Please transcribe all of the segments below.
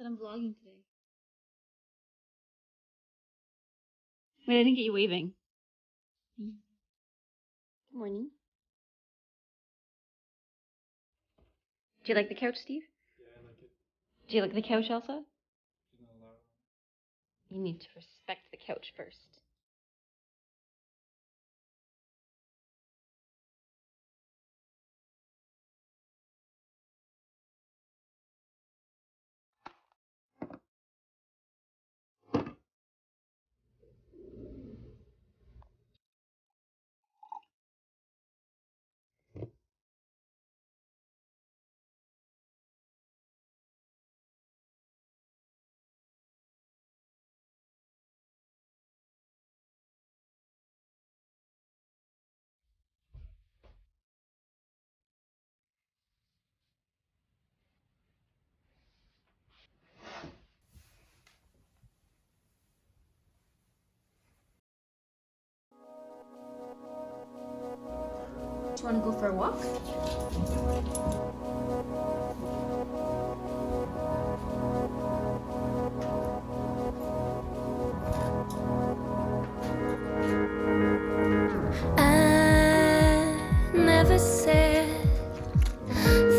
said I'm vlogging today. Wait, I didn't get you waving. Good morning. Do you like the couch, Steve? Yeah, I like it. Do you like the couch, Elsa? She's not allowed. You need to respect the couch first. Do you want to go for a walk? I never said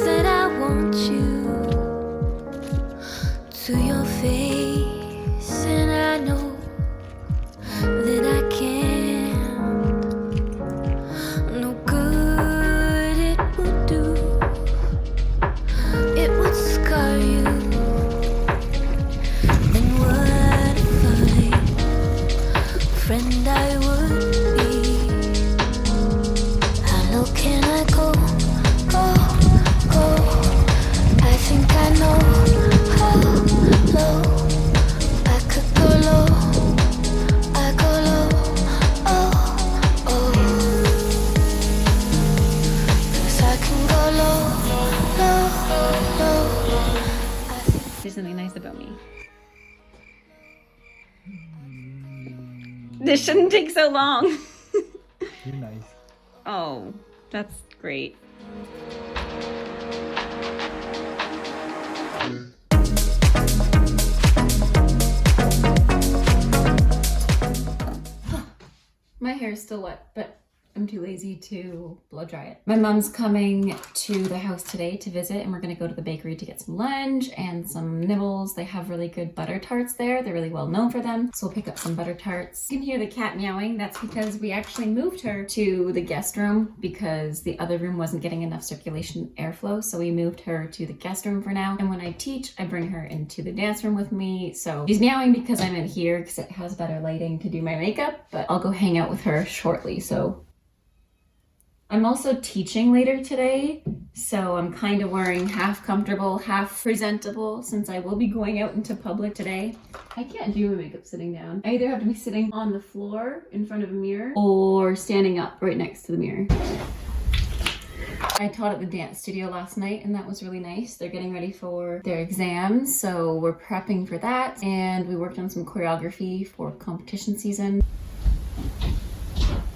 that I want you to your face, and I know that I can't. No good it would do, it would scar you. Then what a fine friend I would be. How low can I go, go, go? I think I know how low I could go low. I go low, oh, oh. 'Cause I can go low, low, low. There's something nice about me. This shouldn't take so long. You're nice. Oh, that's great. My hair is still wet, but I'm too lazy to blow dry it. My mom's coming to the house today to visit, and we're gonna go to the bakery to get some lunch and some nibbles. They have really good butter tarts there. They're really well known for them. So we'll pick up some butter tarts. You can hear the cat meowing. That's because we actually moved her to the guest room because the other room wasn't getting enough circulation airflow. So we moved her to the guest room for now. And when I teach, I bring her into the dance room with me. So she's meowing because I'm in here because it has better lighting to do my makeup, but I'll go hang out with her shortly. So I'm also teaching later today, so I'm kind of wearing half comfortable, half presentable since I will be going out into public today. I can't do my makeup sitting down. I either have to be sitting on the floor in front of a mirror or standing up right next to the mirror. I taught at the dance studio last night and that was really nice. They're getting ready for their exams, so we're prepping for that. And we worked on some choreography for competition season.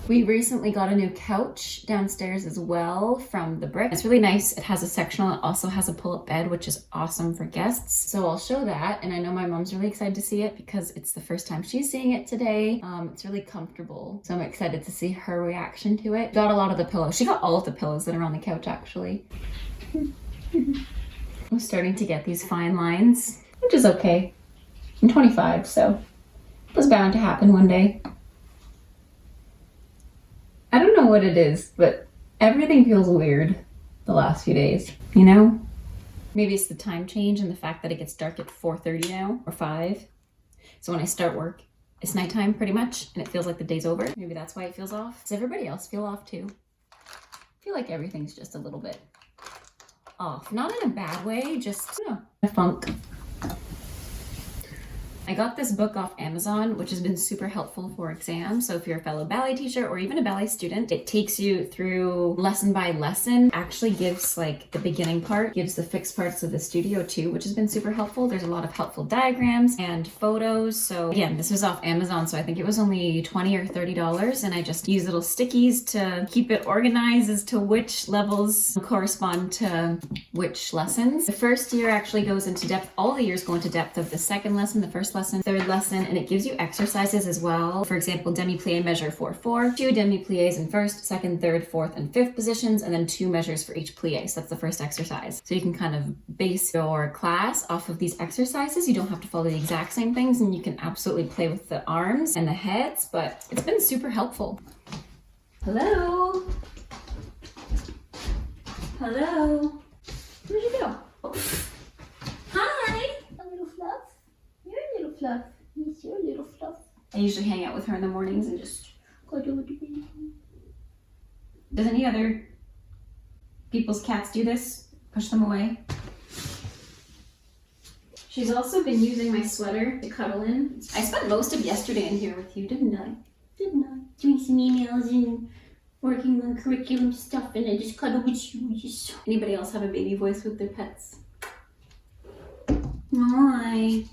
We recently got a new couch downstairs as well from the Brick. It's really nice. It has a sectional. It also has a pull-up bed, which is awesome for guests. So I'll show that. And I know my mom's really excited to see it because it's the first time she's seeing it today. It's really comfortable. So I'm excited to see her reaction to it. Got a lot of the pillows. She got all of the pillows that are on the couch, actually. I'm starting to get these fine lines, which is okay. I'm 25, so it was bound to happen one day. I don't know what it is, but everything feels weird the last few days, you know? Maybe it's the time change and the fact that it gets dark at 4:30 now, or 5. So when I start work, it's nighttime pretty much, and it feels like the day's over. Maybe that's why it feels off. Does everybody else feel off too? I feel like everything's just a little bit off. Not in a bad way, just, you know, a funk. I got this book off Amazon, which has been super helpful for exams. So if you're a fellow ballet teacher or even a ballet student, it takes you through lesson by lesson, actually gives like the beginning part, gives the fixed parts of the studio too, which has been super helpful. There's a lot of helpful diagrams and photos. So again, this was off Amazon, so I think it was only $20 or $30, and I just use little stickies to keep it organized as to which levels correspond to which lessons. The first year actually goes into depth, all the years go into depth of the second lesson, the first lesson, third lesson, and it gives you exercises as well. For example, demi-plie measure 4-4, 2 demi-plies in first, second, third, fourth, and fifth positions, and then 2 measures for each plie. So that's the first exercise. So you can kind of base your class off of these exercises. You don't have to follow the exact same things, and you can absolutely play with the arms and the heads, but it's been super helpful. Hello? Hello? Where'd you go? Oh. Hi! A little fluff. You're a little fluff. Yes, you're a little fluff. I usually hang out with her in the mornings and just Cuddle with the baby. Does any other people's cats do this? Push them away? She's also been using my sweater to cuddle in. I spent most of yesterday in here with you, didn't I? Didn't I? Doing some emails and working on curriculum stuff, and I just cuddle with you. Just... Anybody else have a baby voice with their pets? Hi.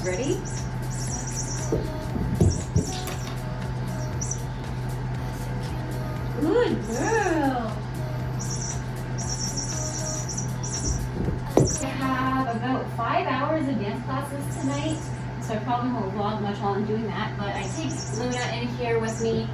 Ready? Good girl. I have about 5 hours of dance classes tonight, so I probably won't vlog much while I'm doing that, but I take Luna in here with me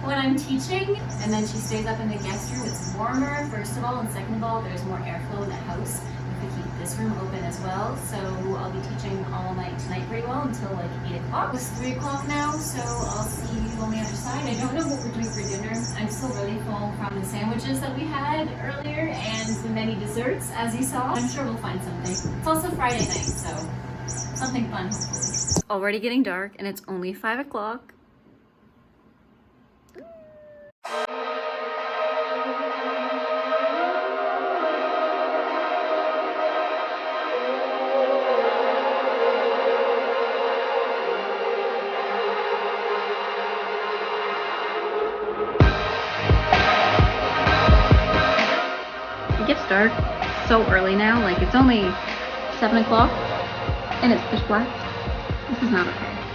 when I'm teaching, and then she stays up in the guest room. It's warmer, first of all, and second of all, there's more airflow in the house. We keep this room open as well, so I'll be teaching all night tonight pretty well until like 8 o'clock. It's 3 o'clock now, so I'll see you on the other side. I don't know what we're doing for dinner. I'm still really full from the sandwiches that we had earlier and the many desserts, as you saw. I'm sure we'll find something. It's also Friday night, so something fun, hopefully. Already getting dark, and it's only 5 o'clock. It gets dark so early now, like it's only 7 o'clock and it's pitch black. This is not okay.